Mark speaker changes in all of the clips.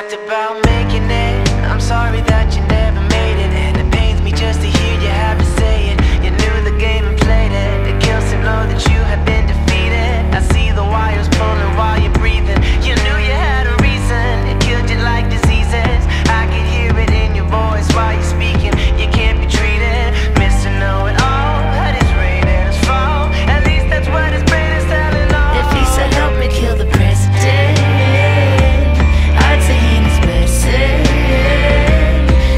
Speaker 1: talked about making it. I'm sorry that you never made it, and it pains me just to hear you have to say it. You knew the game and played it. It kills to know that you have been defeated. I see the wires pulling while you're breathing. You knew you had a reason. It killed you like diseases. I could hear it in your voice while you're speaking. You can't be treated, Mr. Know-it-all. At his rain and his fall, at least that's what his brain is telling all.
Speaker 2: If he said help me kill the president, I'd say he needs medicine.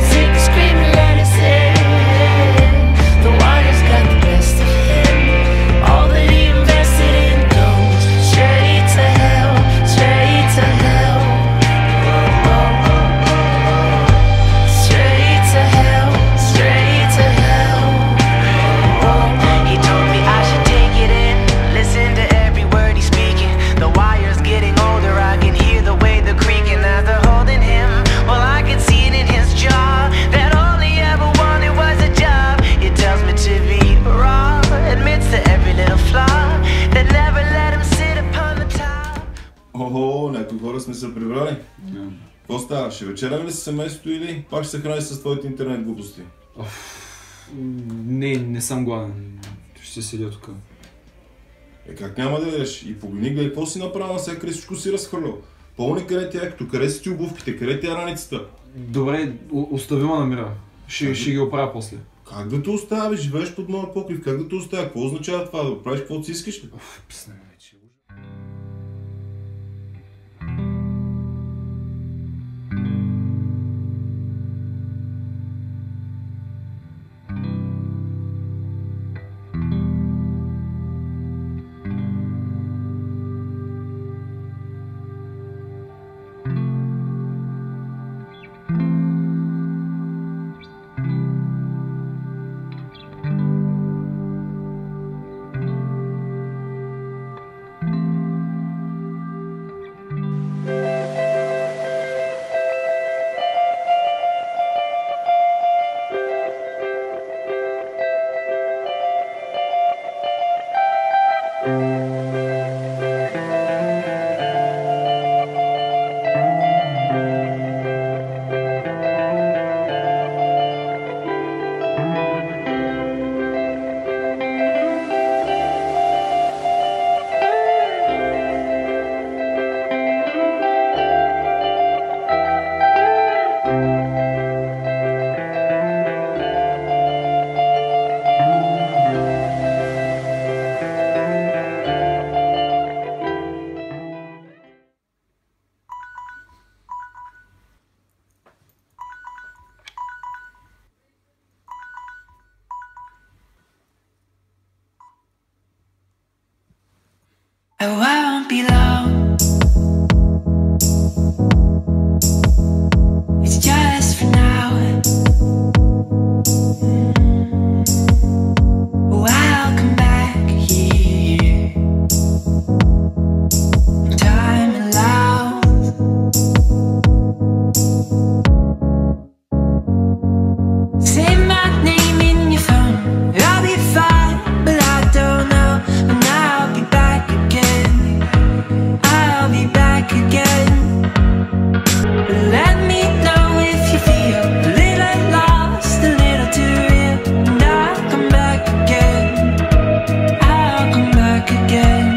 Speaker 2: Sick of screaming, let us in. The wire's got the best of him. All that he invested in goes straight to hell, straight to hell. Straight to hell, straight to hell.
Speaker 1: He told me I should take it in, listen to every word he's speaking. The wire's getting older, I can hear the way they're creaking as they're holding him. Well, I can see it in his jaw, that all he ever wanted was a job. He tells me to be raw, admits to every little flaw, that never let him sit upon the top.
Speaker 3: Охо, някои хора сме се прибрали. Какво става? Ще вечеряме ли с семейството или пак ще се храниш с твоите интернет глупости?
Speaker 4: Не съм гладен. Ще седя тук.
Speaker 3: Как няма да ядеш? И погледни, гледай, какво си направил, сега къде всичко си разхвърлял. Помни къде ти е якото, къде си ти обувките, къде ти е раницата.
Speaker 4: Добре, остави ме на мира. Ще ги оправя после.
Speaker 3: Как да те оставя, живееш под моя покрив, как да те оставя? Какво означава това? Да правиш каквото си искаш ли?
Speaker 4: Писна ме вече.
Speaker 1: Oh, I won't be long. It's just for now. Oh, I'll come back here when time allows. Say my name in your phone, I'll be fine, but I don't know when I'll be back again. I'll be back again. Let me know if you feel a little lost, a little too real, and I'll come back again. I'll come back again.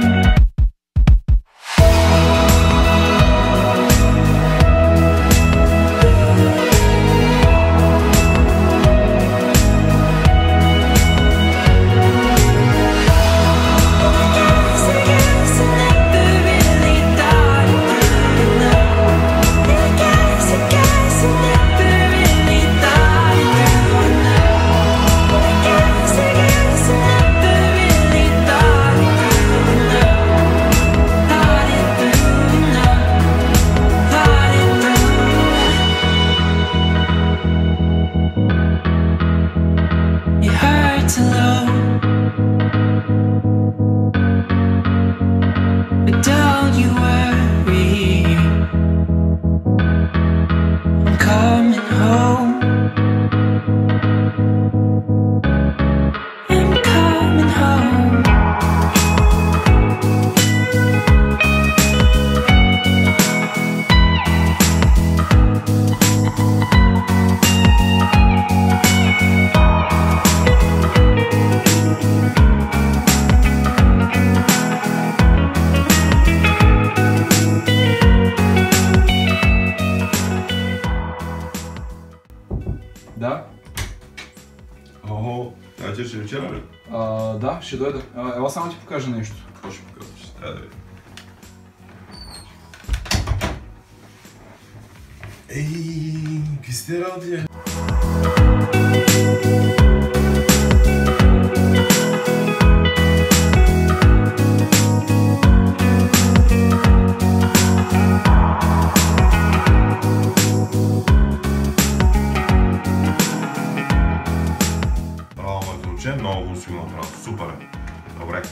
Speaker 1: It hurts alone, but don't you worry, I'm coming home. I'm coming home.
Speaker 3: Охо, значи ще вечера ли?
Speaker 4: Да, ще дойда. Ела само ти покажа нещо.
Speaker 3: Какво ще показваш? Да видим. Ей, какви сте работи? Браво, моето уче, много го си го направил. Супер е. Добре.